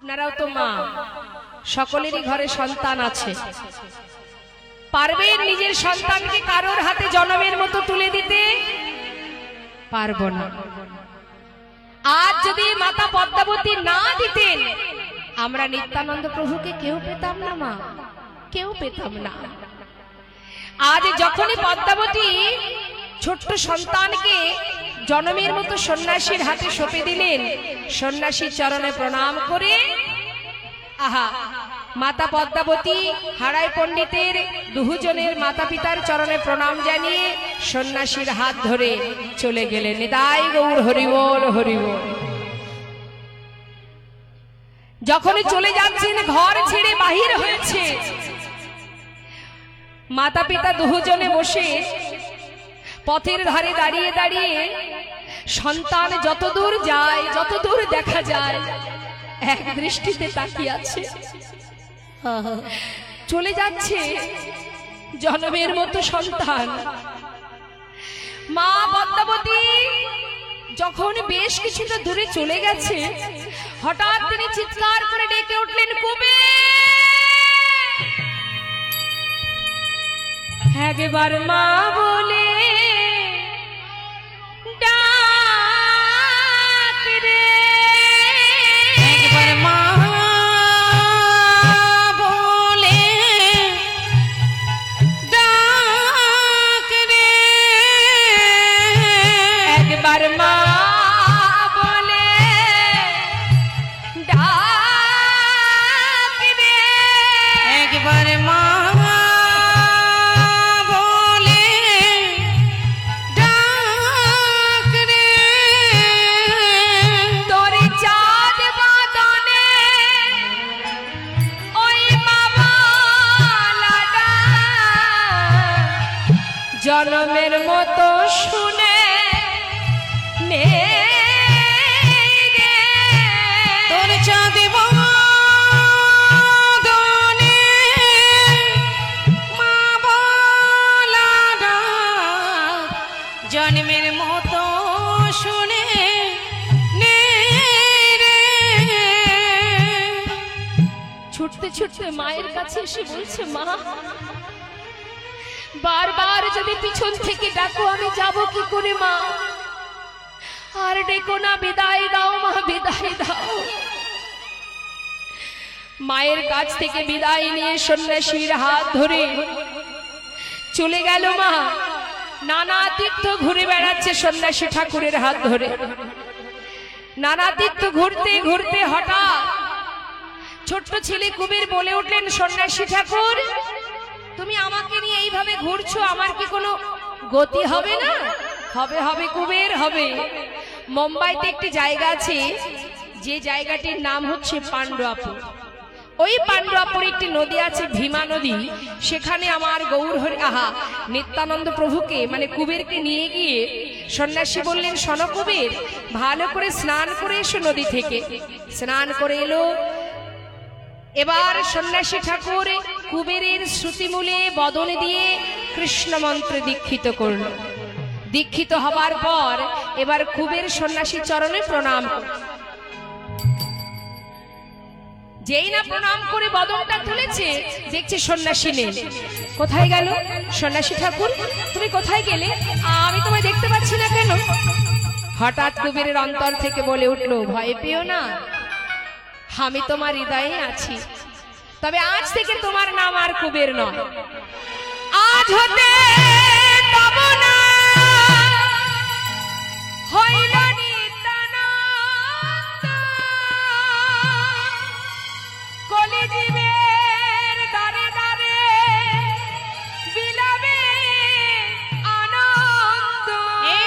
আপনারাও তো মা, সকলেরই ঘরে সন্তান আছে। পারবেন নিজের সন্তানকে কারোর হাতে জনমের মতো তুলে দিতে? পারবো না। আজ যদি মাতা পদ্মাবতী না দিতেন, আমরা নিত্যানন্দ প্রভুকে কেউ পেতাম না মা, কেউ পেতাম না। আজ যখনই পদ্মাবতী ছোট্ট সন্তানকে জনমের মতো সন্ন্যাসীর হাতে সঁপে দিলেন, সন্ন্যাসীর চরণে প্রণাম করে আহা মাতা পদ্মাবতী হারাই পণ্ডিতের দুজনের মাতা পিতার চরণে প্রণাম জানিয়ে সন্ন্যাসীর হাত ধরে চলে গেলেন। নিতাই গৌর হরিবোল হরিবোল। যখন চলে যাচ্ছেন, ঘর ছেড়ে বাহির হয়েছে, মাতা পিতা দুজনে বসে পথের ধারে দাঁড়িয়ে দাঁড়িয়ে সন্তান যতদূর যায়, যতদূর দেখা যায়, এক দৃষ্টিতে তাকিয়ে আছে। চলে যাচ্ছে জনমের মতো সন্তান। মা পদ্মাবতী যখন বেশ কিছুটা দূরে চলে গেছে, হঠাৎ তিনি চিৎকার করে ডেকে উঠলেন, কুবের! একবার মা বলে ডাক রে, একবার মা বলে ডাক রে, একবার মা বলে ডাক রে, একবার মা বলে ডাক রে, তোর চাঁদ বাদনে ওই বাবালা ডাক জনমের মতো শুনে নে রে। তোর চাঁদ বাদনে মা বলা ডাক জন্মের মতো শুনে নে রে। ছুটতে ছুটতে মায়ের কাছে এসে বলছে, মা বারবার যদি পিছন থেকে ডাকো আমি যাব কি করে মা? আর ডেকো না, বিদায় দাও মা, বিদায় দাও। মায়ের কাছ থেকে বিদায় নিয়ে সন্ন্যাসীর হাত ধরে চলে গেল মা। নানা তীর্থ ঘুরে বেড়াচ্ছে সন্ন্যাসী ঠাকুরের হাত ধরে। নানা তীর্থ ঘুরতে ঘুরতে হঠাৎ ছোট্ট ছেলে কুবের বলে উঠলেন, সন্ন্যাসী ঠাকুর, তুমি আমাকে নিয়ে এইভাবে ঘুরছো, আমার কি কোনো গতি হবে না? হবে হবে কুবের, হবে। মুম্বাইতে একটি জায়গা আছে, যে জায়গাটির নাম হচ্ছে পাণ্ডুয়াপুর। ওই পাণ্ডুয়াপুর একটি নদী আছে, ভীমা নদী। সেখানে আমার গৌর হরি আহা নিত্যানন্দ প্রভুকে মানে কুবেরকে নিয়ে গিয়ে সন্ন্যাসী বললেন, শোনো কুবের, ভালো করে স্নান করে এসো নদী থেকে। স্নান করে এলো। এবার সন্ন্যাসী ঠাকুর কুবেরের শ্রুতিমূলে বদন দিয়ে কৃষ্ণ মন্ত্রে দীক্ষিত করল। দীক্ষিত হবার পর এবার কুবের সন্ন্যাসী চরণে প্রণাম করল। যেই না প্রণাম করে বদনটা তুলেছে, দেখছে সন্ন্যাসী নেই। কোথায় গেল? সন্ন্যাসী ঠাকুর, তুমি কোথায় গেলে? আমি তোমায় দেখতে পাচ্ছি না কেন? হঠাৎ কুবেরের অন্তর থেকে বলে উঠল, ভয় পেও না, আমি তোমার হৃদয়ে আছি। তবে আজ থেকে তোমার নাম আর কুবের নয়, আজ হতে তব না হইল নিত্যানন্দ। কলিজীবের দ্বারে দ্বারে বিলাবে আনন্দ। এ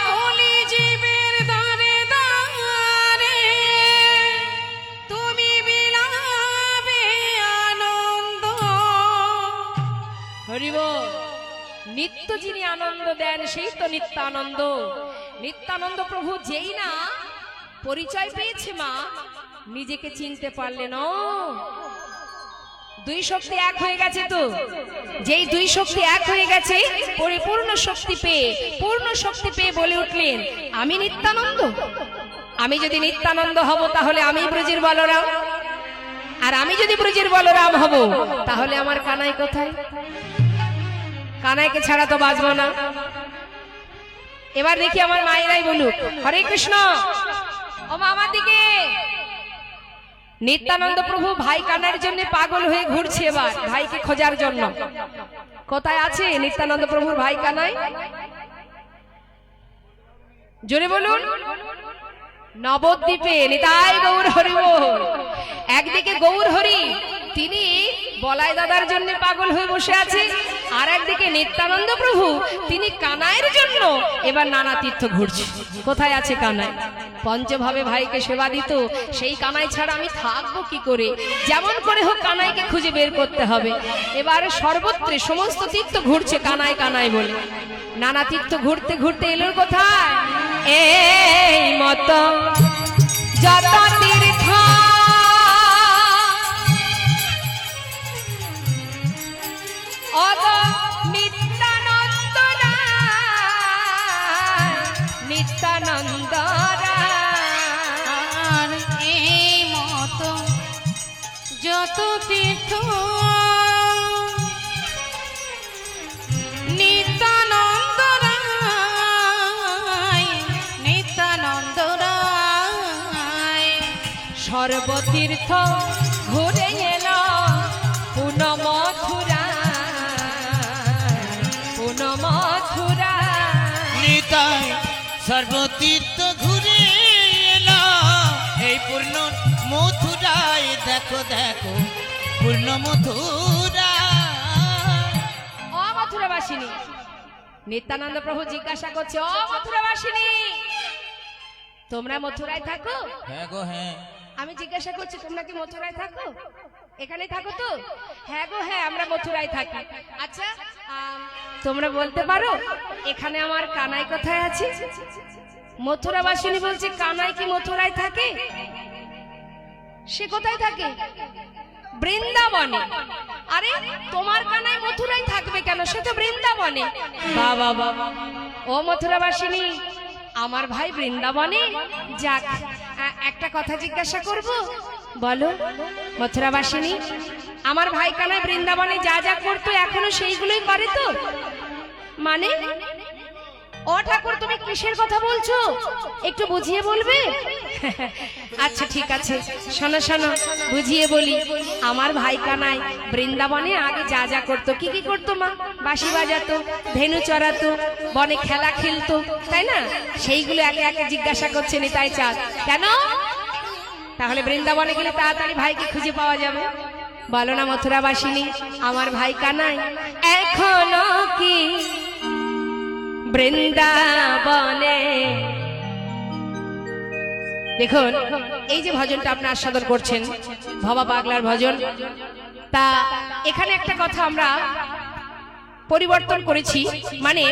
কলিজীবের দ্বারে দ্বারে তুমি বিলাবে আনন্দ। হরিবোল। নিত্য যিনি আনন্দ দেন সেই তো নিত্যানন্দ। নিত্যানন্দ প্রভু যেই না পরিচয় পেয়েছে মা, নিজেকে চিনতে পারলেন। ও দুই শক্তি এক হয়ে গেছে। তো যেই দুই শক্তি এক হয়ে গেছে, পরিপূর্ণ শক্তি পেয়ে পূর্ণ শক্তি পেয়ে বলে উঠলেন, আমি নিত্যানন্দ। আমি যদি নিত্যানন্দ হব তাহলে আমি ব্রজের বলরাম, আর আমি যদি ব্রজের বলরাম হব তাহলে আমার কানাই কোথায়? কানাইকে ছাড়া তো বাঁচবো না। এবার দেখি আমার মায়েরাই বলুক হরে কৃষ্ণ। ও মা আমার দিকে। নিত্যানন্দ প্রভু ভাই কানাইয়ের জন্য পাগল হয়ে ঘুরছে এবার ভাইকে খোঁজার জন্য। কোথায় আছে নিত্যানন্দ প্রভুর ভাই কানাই? জোরে বলুন। নবদ্বীপে। নিতাই গৌর হরি বল। একদিকে গৌর হরি তিনি বলাই দাদার জন্য পাগল হয়ে বসে আছে, আর একদিকে নিত্যানন্দ প্রভু তিনি কানাইয়ের জন্য এবার নানা তীর্থ ঘুরছে। কোথায় আছে কানাই? পঞ্চভাবে ভাইকে সেবা দিত, সেই কানাই ছাড়া আমি থাকবো কি করে? যেমন করে হোক কানাইকে খুঁজে বের করতে হবে। এবার সর্বত্রে সমস্ত তীর্থ ঘুরছে কানাই কানাই বলে। নানা তীর্থ ঘুরতে ঘুরতে এলো কোথায়? এই মতো যত তীর্থ নিত্যানন্দ নিত্যানন্দ এই মতো যত তীর্থ নিত্যানন্দ রায়, নিত্যানন্দ রায় সর্বতীর্থ ঘুরে এলো পুন মথুরা, পুন মথুরা। নিতাই সর্বতীর্থ ঘুরে এলো এই পূর্ণ মথুরায়। দেখো দেখো পূর্ণ মথুরা। ও মথুরাবাসিনী। নিত্যানন্দ প্রভু জিজ্ঞাসা করছে ও মথুরাবাসিনী তোমরা মথুরায় থাকো? হ্যাঁ গো হ্যাঁ। আমি জিজ্ঞাসা করছি তোমরা কি মথুরায় থাকো? এখানে থাকো তো? হ্যাঁ গো হ্যাঁ আমরা মথুরায় থাকি। আচ্ছা তোমরা বলতে পারো এখানে আমার কানাই কোথায় আছে? মথুরাবাসিনী বলছে কানাই কি মথুরায় থাকে? সে কোথায় থাকে? বৃন্দাবনে। আরে তোমার কানাই মথুরায় থাকবে কেন? সে তো বৃন্দাবনে। বাবা বাবা। ও মথুরাবাসিনী আমার ভাই বৃন্দাবনে যাক, একটা কথা জিজ্ঞাসা করব, বলো মথুরাবাসিনী আমার ভাই কানাই বৃন্দাবনে যা যা করতো এখনো সেইগুলোই করে তো? মানে ও ঠাকুর তুমি কিসের কথা বলছো একটু বুঝিয়ে বলবে? আচ্ছা ঠিক আছে শোনো শোনো বুঝিয়ে বলি। আমার ভাই কানাই বৃন্দাবনে আগে যা যা করতো, কি কি করতো মা? বাঁশি বাজাতো, ধেনু চড়াতো, বনে খেলা খেলতো, তাই না? সেইগুলো একে একে জিজ্ঞাসা করছে নিতাই চাঁদ। কেন? তাহলে বৃন্দাবনে গেলে তাড়াতাড়ি ভাইকে খুঁজে পাওয়া যাবে। বলো না মথুরাবাসিনী আমার ভাই কানাই এখনো কি বৃন্দাবনে? দেখুন এই যে ভজনটা আপনি আস্বাদন করছেন ভবা পাগলার ভজন, তা এখানে একটা কথা আমরা পরিবর্তন করেছি। মানে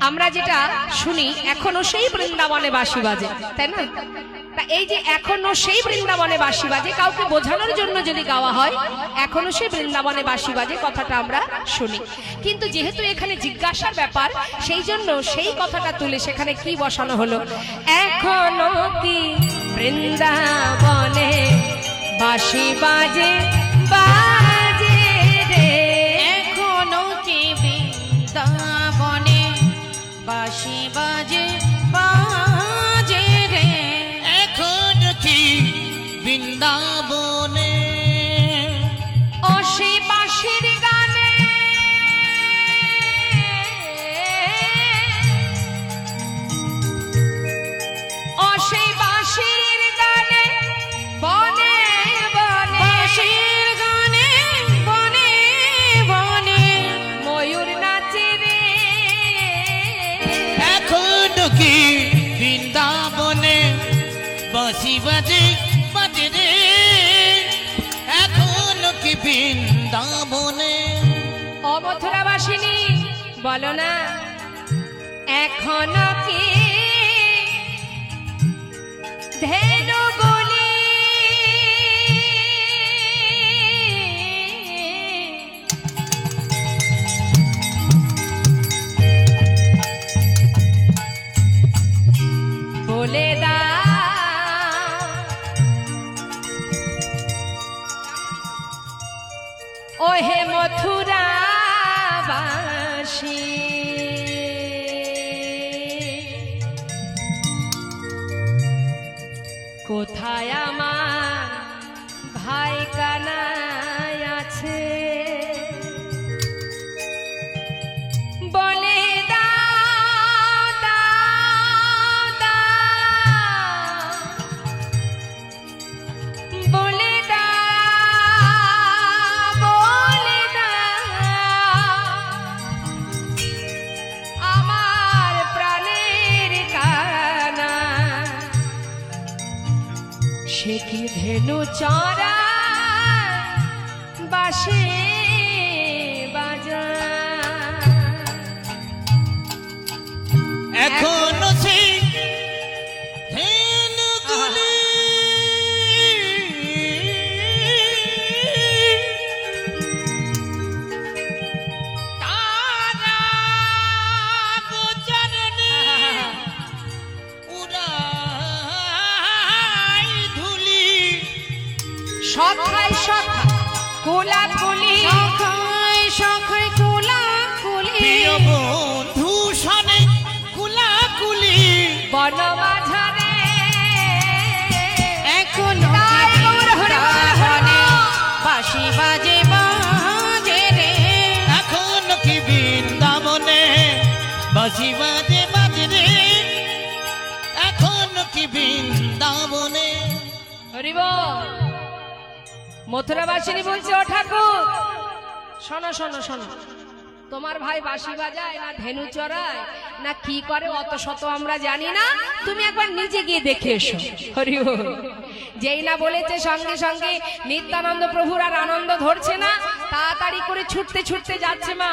আমরা যেটা শুনি এখনো সেই বৃন্দাবনে বাঁশি বাজে, তাই না? তা এই যে এখনো সেই বৃন্দাবনে বাঁশি বাজে কাউকে বোঝানোর জন্য যদি গাওয়া হয় এখনো সেই বৃন্দাবনে বাঁশি বাজে কথাটা আমরা শুনি। কিন্তু যেহেতু এখানে জিজ্ঞাসার ব্যাপার সেই জন্য সেই কথাটা তুলে সেখানে কি বসানো হলো? এখনো কি বৃন্দাবনে বাঁশি বাজে বাজে রে? এখনো কি বৃন্দাবনে বাঁশি বাজে বাজে রে? এখন কি বৃন্দাবনে ও সেই বাঁশির গানে ও সেই বাঁশির গানে বনে বনে বাঁশির গানে বনে বনে ময়ূর নাচে রে? এখন কি বৃন্দাবনে বাঁশি বাজে বাজে রে? এখন কি বৃন্দাবনে? ও মথুরাবাসিনী বলো না এখনো কি ধেনু গুলি বলে দাও ওহে মথুরা বাসী কোথায় আমার ভাই কানাই আছে বলে দাও দাও দাও বলে দাও বলে দাও আমার প্রাণের কানা সে কি ধেনু চড়া বাসে বাজা এখনো সেই ধেনুগুলি তারা গোচরণে উড়াই ধুলি সখাই সখা কোলা কোলি সখাই সখাই কোলাকুলি প্রিয় বন্ধু সনে কুলাকুলি বনমাঝারে এখনো তাই গৌর হরি বল, হরি বল। বাঁশি বাজে বাজে রে এখন কি বৃন্দাবনে বাজি বাজে বাজে রে এখন কি বৃন্দাবনে হরিব মথুরাবাসিনী বলছে ও ঠাকুর শোনো শোনো শোনো তোমার ভাই বাঁশি বাজায় না ধেনু চড়ায় না কি করে অত শত আমরা জানি না তুমি একবার নিজে গিয়ে দেখে এসো হরি বল। যেই না বলেছে সঙ্গে সঙ্গে নিত্যানন্দ প্রভুর আর আনন্দ ধরছে না তাড়াতাড়ি করে ছুটতে ছুটতে যাচ্ছে মা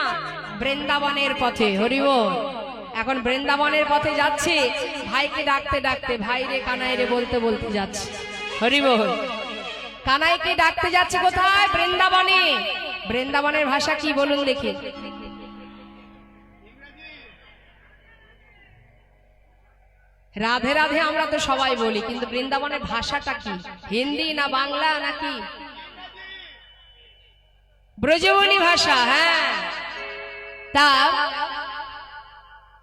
বৃন্দাবনের পথে হরি বল। এখন বৃন্দাবনের পথে যাচ্ছে ভাইকে ডাকতে ডাকতে ভাই রে কানাই রে বলতে বলতে যাচ্ছে হরি বল। কানাইকে ডাকতে যাচ্ছে কোথায় বৃন্দাবনে বৃন্দাবনের ভাষা কি বলুন দেখি রাধে রাধে আমরা তো সবাই বলি কিন্তু বৃন্দাবনের ভাষাটা কি হিন্দি না বাংলা নাকি ব্রজবনী ভাষা হ্যাঁ তা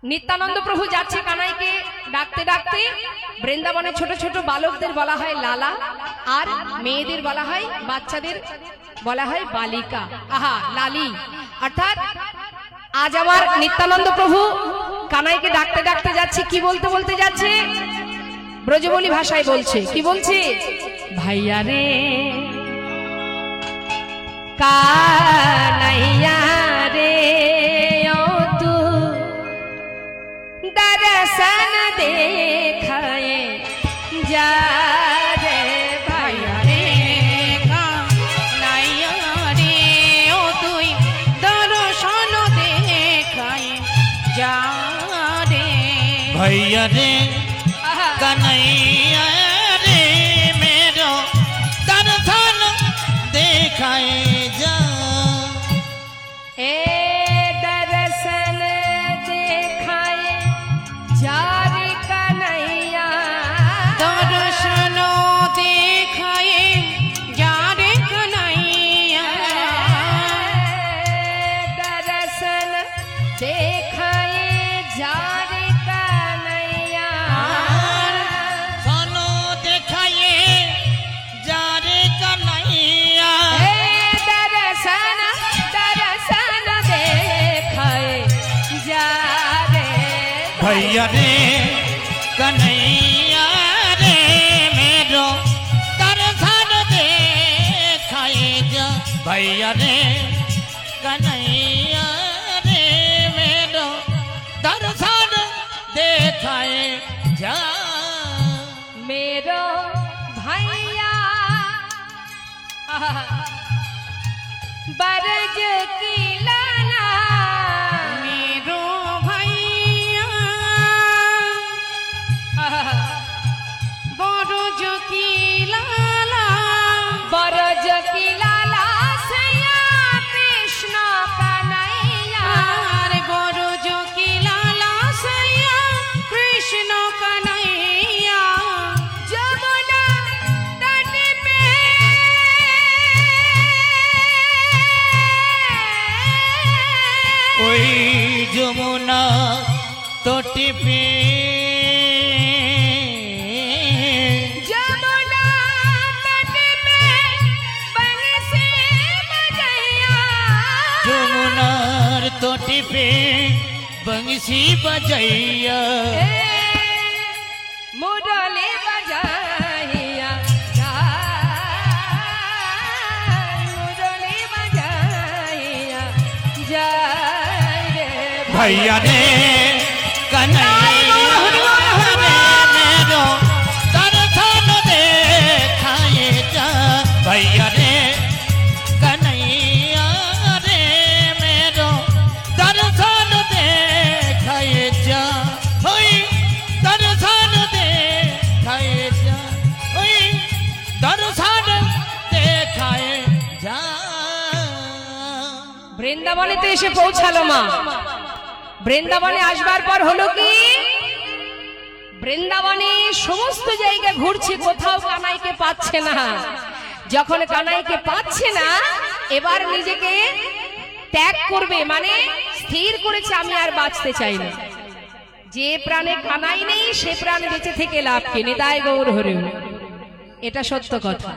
নিত্যানন্দ প্রভু যাচ্ছে কানাইকে ডাকতে ডাকতে বৃন্দাবনের ছোট ছোট বালকদের বলা হয় লালা আর মেয়েদের বলা হয় বাচ্চাদের বলা হয় বালিকা আহা লালি অর্থাৎ আজ আমার নিত্যানন্দ প্রভু কানাইকে ডাকতে ডাকতে যাচ্ছে কি বলতে বলতে যাচ্ছে ব্রজবলী ভাষায় বলছে কি বলছে ভাইয়া রে কানাইয়া রে ও তু दर्शन देखाए जा रे भैया रे কানাইয়া রে ও তুই দর্শন দেখায় যা রে भैया रे आहा, कन्हैया रे मेरो दर्शन देखाए जा ए दर्शन देखाए जा रे कन्हैया দর্শন দেখায় যা রে কানাইয়া दर्शन देखाए जा रे कन्हैया सोनो देखाए जा रे कन्हैया दर्शन दर्शन देखाए जा रे भैया रे कन्हैया रे मेरो दर्शन देखाए जा भैया रे कन्हैया रे मेरो दर्शन देखाए जा मेरो भैया बरज की लाला मेरो ভাইয়া বড় জকি লালা बरज की लाला सैया कृष्ण कन्हैया আর বড় জকি লালা সাইয়া কৃষ্ণ কানাইয়া যমুনা तट पे যমুনা তটি পে যমুনা তটে পে বংশী বাজাইয়া যমুনার তটি পে বংশী বাজাইয়া মুরলি বাজাইয়া মুরলি বাজাইয়া যায় রে भैया ने कन्हैया रे मेरो दर्शन देखाए जा भैया रे कन्हैया रे मेरो दर्शन देखाए जा होई दर्शन देखाए जा होई दर्शन देखाए जा বৃন্দাবনেতে এসে পৌঁছালো মা। বৃন্দাবনে আসবার পর হলো কি, বৃন্দাবনে সমস্ত জায়গা ঘুরছে, কোথাও কানাইকে পাচ্ছে না। যখন কানাইকে পাচ্ছে না, এবার নিজেকে ত্যাগ করবে, মানে স্থির করেছে আমি আর বাঁচতে চাই না। যে প্রাণে কানাই নেই সে প্রাণ বেঁচে থেকে লাভ কি? নিতাই গৌর হরি হরি। এটা সত্য কথা।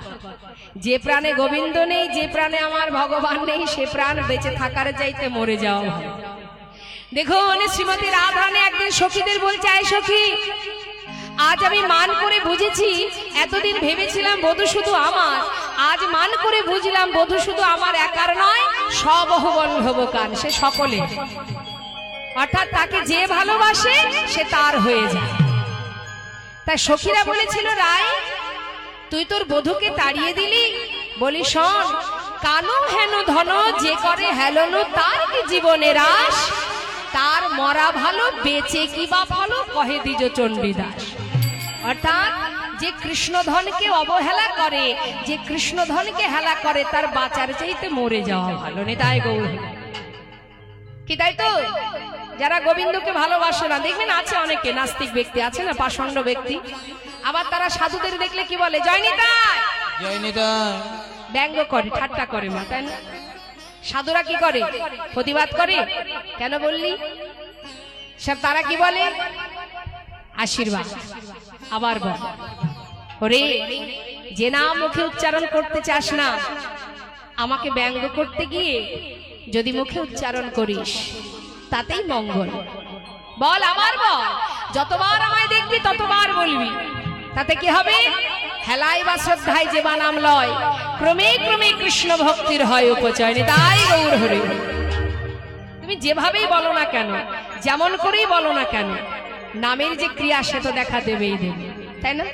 যে প্রাণে গোবিন্দ নেই, যে প্রাণে আমার ভগবান নেই, সে প্রাণ বেঁচে থাকার চাইতে মরে যাওয়া ভালো। দেখুন শ্রীমতী রাধারানী একদিন সখীদের বলছে, আয় সখী, আজ আমি মান করে বুঝেছি, এতদিন ভেবেছিলাম বধূ শুধু আমার, আজ মান করে বুঝলাম বধূ শুধু আমার একার নয়, সবহবন্ধবকান, সে সকলে। অর্থাৎ তাকে যে ভালোবাসে সে তার হয়ে যায়। তাই সখীরা বলেছিল, রায় তুই তোর বধূকে তাড়িয়ে দিলি, বলি শোন, কানু হেন ধন যে করে হেলনো, তার কি জীবনের আশ, তার মরা ভালো বেঁচে কি বা ভালো, কহে দ্বিজ চণ্ডীদাস। অর্থাৎ যে কৃষ্ণধনকে অবহেলা করে, যে কৃষ্ণধনকে হেলা করে, তার বাঁচার চাইতে মরে যাওয়া ভালো। নিতাই গৌর কি, তাই তো? যারা গোবিন্দকে ভালোবাসে না, দেখবেন আছে অনেকে নাস্তিক ব্যক্তি আছে না, পাষণ্ড ব্যক্তি, আবার তারা সাধুদের দেখলে কি বলে, জয় নিতাই, জয় নিতাই, ব্যঙ্গ করে, ঠাট্টা করে মা, তাই না? সাধুরা কি করে? প্রতিবাদ করে, কেন বললি? সব তারা কি বলে? আশীর্বাদ। আবার বল, ওরে যে নাম মুখে উচ্চারণ করতে চাস না, আমাকে ব্যঙ্গ করতে গিয়ে যদি মুখে উচ্চারণ করিস তাতেই মঙ্গল। বল, আবার বল, যতবার আমায় দেখবি ততবার বলবি, তাতে কি হবে? হেলাই বা শ্রদ্ধায় যে বা নাম লয়, ক্রমে ক্রমে কৃষ্ণ ভক্তির হয় উপচয়। নিতাই গৌর হরি। তুমি যেভাবেই বলো না কেন, যেমন করেই বলো না কেন, নামের যে ক্রিয়া সে তো দেখা দেবেই দেবে, তাই না?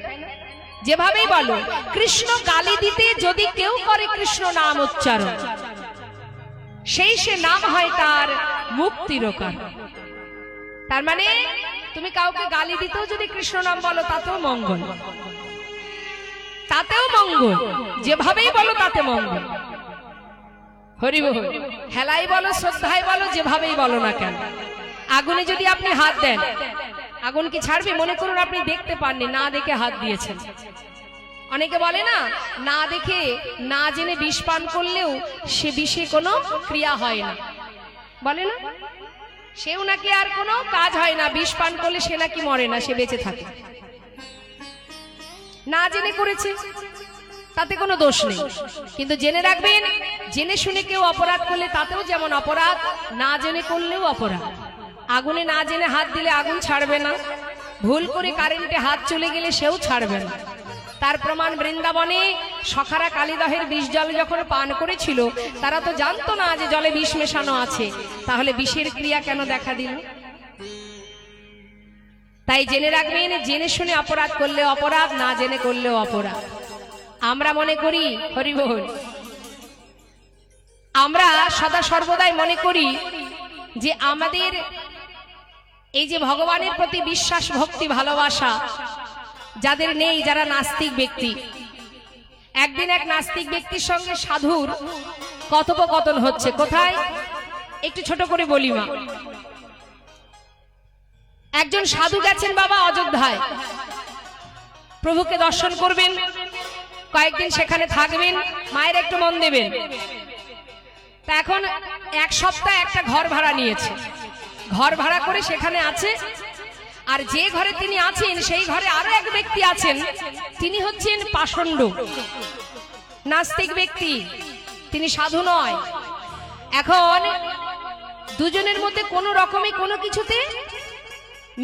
যেভাবেই বলো, কৃষ্ণ গালি দিতে যদি কেউ করে কৃষ্ণ নাম উচ্চারণ, সেই সে নাম হয় তার মুক্তির কারণ। তার মানে তুমি কাউকে গালি দিতেও যদি কৃষ্ণ নাম বলো তাতেও মঙ্গল, তাতেও মঙ্গল, যেভাবেই বলো তাতে মঙ্গল। হরি বল। হেলাই বলো, শ্রদ্ধায় বলো, যেভাবেই বলো না কেন। আগুনে যদি আপনি হাত দেন, আগুন কি ছাড়বে? মনে করুন আপনি দেখতে পাননি, না দেখে হাত দিয়েছেন। অনেকে বলে না, না দেখে না জেনে বিষ পান করলেও সে বিষে কোনো ক্রিয়া হয় না, বলে না? সেও নাকি আর কোনো কাজ হয় না, বিষ পান করলে সে নাকি মরে না, সে বেঁচে থাকে। না জেনে করেছে, তাতে কোনো দোষ নেই। কিন্তু জেনে রাখবেন, জেনে শুনে কেউ অপরাধ করলে তাতেও যেমন অপরাধ, না জেনে করলেও অপরাধ। আগুনে না জেনে হাত দিলে আগুন ছাড়বে না, ভুল করে কারেন্টে হাত চলে গেলে সেও ছাড়বে না। তার প্রমাণ বৃন্দাবনে সখারা কালিদহের বিষ জল যখন পান করেছিল, তারা তো জানতো না যে জলে বিষ মেশানো আছে, তাহলে বিষের ক্রিয়া কেন দেখা দিল? তাই জেনে রাখবেন, জেনে শুনে অপরাধ করলে অপরাধ, না জেনে করলেও অপরাধ। আমরা মনে করি, হরি বল, আমরা সদা সর্বদাই মনে করি যে আমাদের এই যে ভগবানের প্রতি বিশ্বাস, ভক্তি, ভালোবাসা যাদের নেই, যারা নাস্তিক ব্যক্তি। একদিন এক নাস্তিক ব্যক্তির সঙ্গে সাধুর কথোপকথন হচ্ছে। কোথায়? একটু ছোট করে বলি মা। একজন সাধু গেছেন বাবা অযোধ্যায়, প্রভুকে দর্শন করবেন, কয়েকদিন সেখানে থাকবেন, মায়ের একটু মন দেবেন। তা এখন এক সপ্তাহ একটা ঘর ভাড়া নিয়েছে। ঘর ভাড়া করে সেখানে আছে। আর যে ঘরে তিনি আছেন সেই ঘরে আরো এক ব্যক্তি আছেন, তিনি হচ্ছেন পাষণ্ড, নাস্তিক ব্যক্তি, তিনি সাধু নয়। এখন দুজনের মধ্যে কোনো রকমে কোনো কিছুতে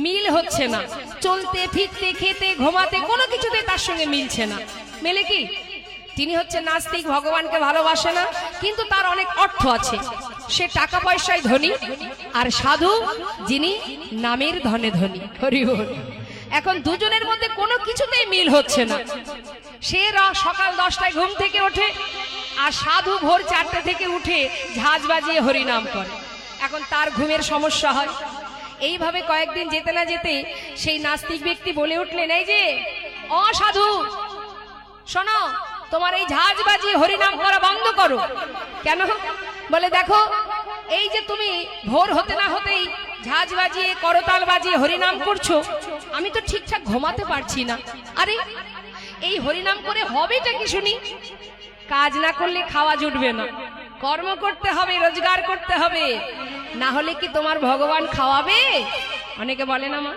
মিল হচ্ছে না, চলতে ফিরতে খেতে ঘুমাতে কোনো কিছুতে তার সঙ্গে মিলছে না। মেলে কি? তিনি হচ্ছে নাস্তিক, ভগবানকে ভালোবাসে না, কিন্তু তার অনেক অর্থ আছে, সে টাকা পয়সায় ধনী, আর সাধু যিনি নামের ধনে ধনী। হরি বল। এখন দুজনের মধ্যে কোনো কিছুতেই মিল হচ্ছে না। সে সকাল 10টায় ঘুম থেকে ওঠে, আর সাধু ভোর 4টে থেকে উঠে ঝাঁঝ বাজিয়ে হরিনাম করে। এখন তার ঘুমের সমস্যা হয়। এইভাবে কয়েকদিন যেতে না যেতে সেই নাস্তিক ব্যক্তি বলে উঠলেন, এই যে অসাধু, শোনো, তোমার এই ঝাঁঝ বাজিয়ে হরিনাম করা বন্ধ করো। কেন? বলে দেখো, এই যে তুমি ভোর হতে না হতেই ঝাঁঝ বাজিয়ে করতাল বাজিয়ে হরিনাম করছো, আমি তো ঠিকঠাক ঘুমাতে পারছি না। আরে এই হরিনাম করে হবেটা কি শুনি? কাজ না করলে খাওয়া জুটবে না, কর্ম করতে হবে, রোজগার করতে হবে, না হলে কি তোমার ভগবান খাওয়াবে? অনেকে বলে না মা,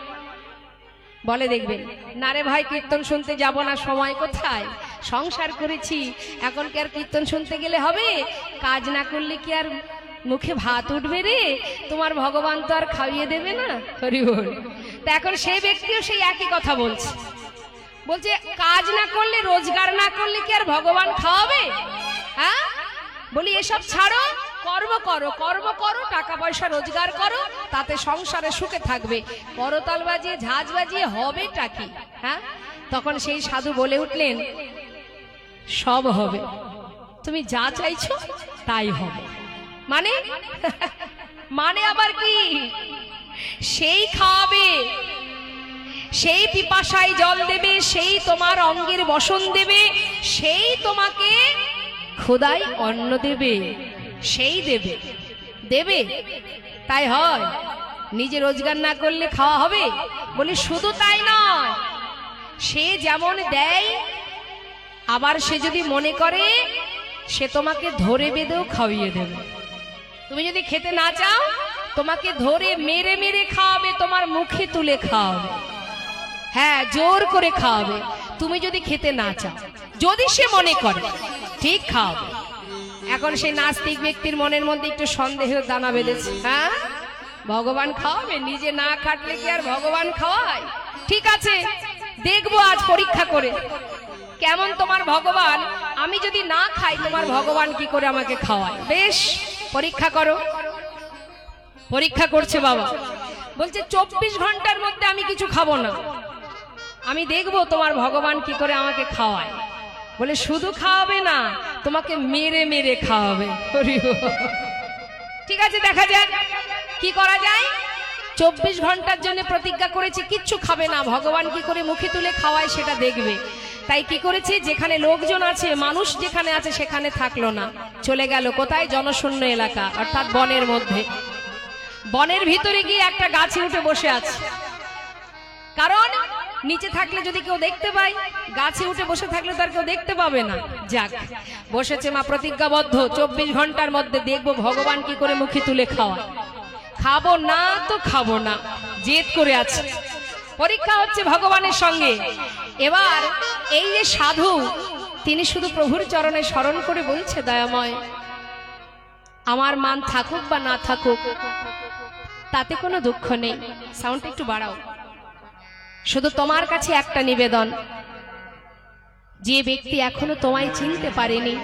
বলে দেখবেন, না রে ভাই কীর্তন শুনতে যাব না, সময় কোথায়, সংসার করেছি, এখন কি আর কীর্তন শুনতে গেলে হবে? কাজ না করলে কি আর মুখে ভাত উঠবে রে? তোমার ভগবান তো আর খাইয়ে দেবে না। হরি বল। তা এখন সেই ব্যক্তিও সেই একই কথা বলছে, বলছে কাজ না করলে, রোজগার না করলে কি আর ভগবান খাওয়াবে? হ্যাঁ, বলি এসব ছাড়ো, কর্ম করো, কর্ম করো, টাকা পয়সা রোজগার করো, তাতে সংসারে সুখে থাকবে। করতাল বাজিয়ে ঝাঁঝ বাজিয়ে হবেটা কি? হ্যাঁ, তখন সেই সাধু বলে উঠলেন, সব হবে, তুমি যা চাইছো তাই হবে। মানে মানে আবার কি? সেই খাওয়াবে, সেই পিপাসায় জল দেবে, সেই তোমার অঙ্গের বসন দেবে, সেই তোমাকে খোদাই অন্ন দেবে, সেই দেবে দেবে। তাই হয়? নিজে রোজগার না করলে খাওয়া হবে? বলি শুধু তাই নয়, সে যেমন দেয়, আবার সে যদি মনে করে সে তোমাকে ধরে বেঁধেও খাওয়িয়ে দেবে। তুমি যদি খেতে না চাও, তোমাকে ধরে মেরে মেরে খাওয়াবে, তোমার মুখে তুলে খাওয়াবে, হ্যাঁ জোর করে খাওয়াবে। তুমি যদি খেতে না চাও, যদি সে মনে করে ঠিক খাওয়াবে। এখন সেই নাস্তিক ব্যক্তির মনের মধ্যে একটু সন্দেহের দানা বেঁধেছে। হ্যাঁ, ভগবান খাওয়াবে? নিজে না খাটলে কি আর ভগবান খাওয়ায়? ঠিক আছে, দেখবো আজ পরীক্ষা করে কেমন তোমার ভগবান। আমি যদি না খাই, তোমার ভগবান কি করে আমাকে খাওয়ায়? বেশ, পরীক্ষা করো। পরীক্ষা করছে বাবা, বলছে 24 ঘন্টার মধ্যে আমি কিছু খাবো না, আমি দেখবো তোমার ভগবান কি করে আমাকে খাওয়ায়। বলে শুধু খাওয়াবে না, তোমাকে মেরে মেরে খাওয়াবে। ঠিক আছে, দেখা যাক কি করা যায়। 24 ঘন্টার জন্য প্রতিজ্ঞা করেছে কিচ্ছু খাবে না, ভগবান কি করে মুখে তুলে খাওয়ায় সেটা দেখবে। তাই কি করেছে, যেখানে লোকজন আছে, মানুষ যেখানে আছে সেখানে থাকলো না, চলে গেল কোথায়? জনশূন্য এলাকা, অর্থাৎ বনের মধ্যে। বনের ভিতরে গিয়ে একটা গাছে উঠে বসে আছে, কারণ নিচে থাকলে যদি কেউ দেখতে পায়, গাছে উঠে বসে থাকলে তার কেউ দেখতে পাবে না। যাক, বসেছে মা প্রতিজ্ঞাবদ্ধ, 24 ঘন্টার মধ্যে দেখবো ভগবান কি করে মুখে তুলে খাওয়া। খাবো না তো খাবো না, জেদ করে আছে। পরীক্ষা হচ্ছে ভগবানের সঙ্গে। এবার এই যে সাধু, তিনি শুধু প্রভুর চরণে স্মরণ করে বলছে, দয়াময়, আমার মান থাকুক বা না থাকুক তাতে কোনো দুঃখ নেই। সাউন্ডটা একটু বাড়াও। শুধু তোমার কাছে একটা নিবেদন, যে ব্যক্তি এখনো তোমায় চিনতে পারেনি,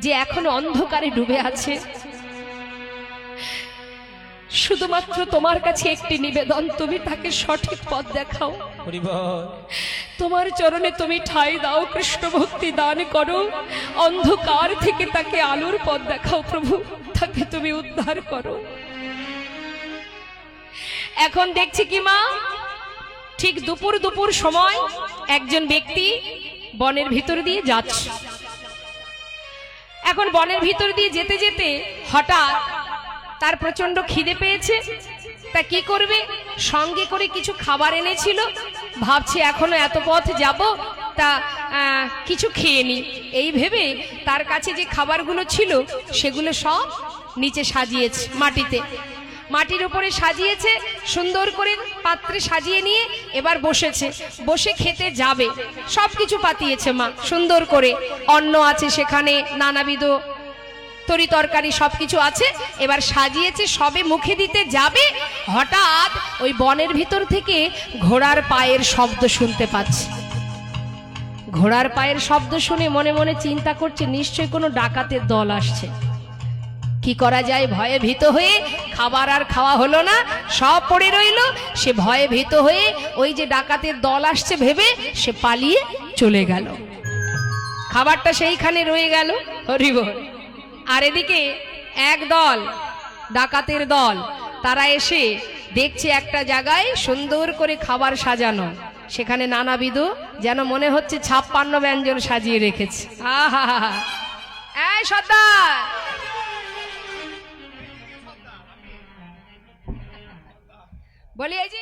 যে এখনো অন্ধকারে ডুবে আছে, শুধুমাত্র তোমার কাছে একটি নিবেদন, তুমি তাকে সঠিক পথ দেখাও। তোমার চরণে তুমি ঠাঁই দাও, কৃষ্ণ ভক্তি দান করো, অন্ধকার থেকে তাকে আলোর পথ দেখাও প্রভু, তাকে তুমি উদ্ধার করো। এখন দেখছি কি মা, ঠিক দুপুর সময় একজন ব্যক্তি বনের ভিতর দিয়ে যাচ্ছে। এখন বনের ভিতর দিয়ে যেতে যেতে হঠাৎ তার প্রচন্ড খিদে পেয়েছে। তা কি করবে, সঙ্গে করে কিছু খাবার এনেছিল, ভাবছে এখনো এত পথ যাব, তা কিছু খেয়ে নি। এই ভেবে তার কাছে যে খাবারগুলো ছিল সেগুলো সব নিচে সাজিয়েছে মাটিতে। মাটির উপরে সাজিয়েছে, সুন্দর করে পাত্রে সাজিয়ে নিয়ে এবার বসেছে, বসে খেতে যাবে। সব কিছু পাতিয়েছে মা সুন্দর করে, অন্ন আছে সেখানে, নানাবিধ তরি তরকারি সবকিছু আছে, এবার সাজিয়েছে, সবে মুখে দিতে যাবে, হঠাৎ ওই বনের ভিতর থেকে ঘোড়ার পায়ের শব্দ শুনতে পাচ্ছে। ঘোড়ার পায়ের শব্দ শুনে মনে মনে চিন্তা করছে নিশ্চয়ই কোনো ডাকাতের দল আসছে। কি করা যায়, ভয়ে ভীত হয়ে খাবার আর খাওয়া হলো না, সব পড়ে রইল। সে ভয়ে ভীত হয়ে ওই যে ডাকাতের দল আসছে ভেবে সে পালিয়ে চলে গেল, খাবারটা সেইখানে রয়ে গেল। হরি বল। আর এদিকে এক দল ডাকাতের দল, তারা এসে দেখছে একটা জায়গায় সুন্দর করে খাবার সাজানো, সেখানে নানাবিধ যেন মনে হচ্ছে 56 ব্যঞ্জন সাজিয়ে রেখেছে। আহা, এই সর্দার, বলি এই যে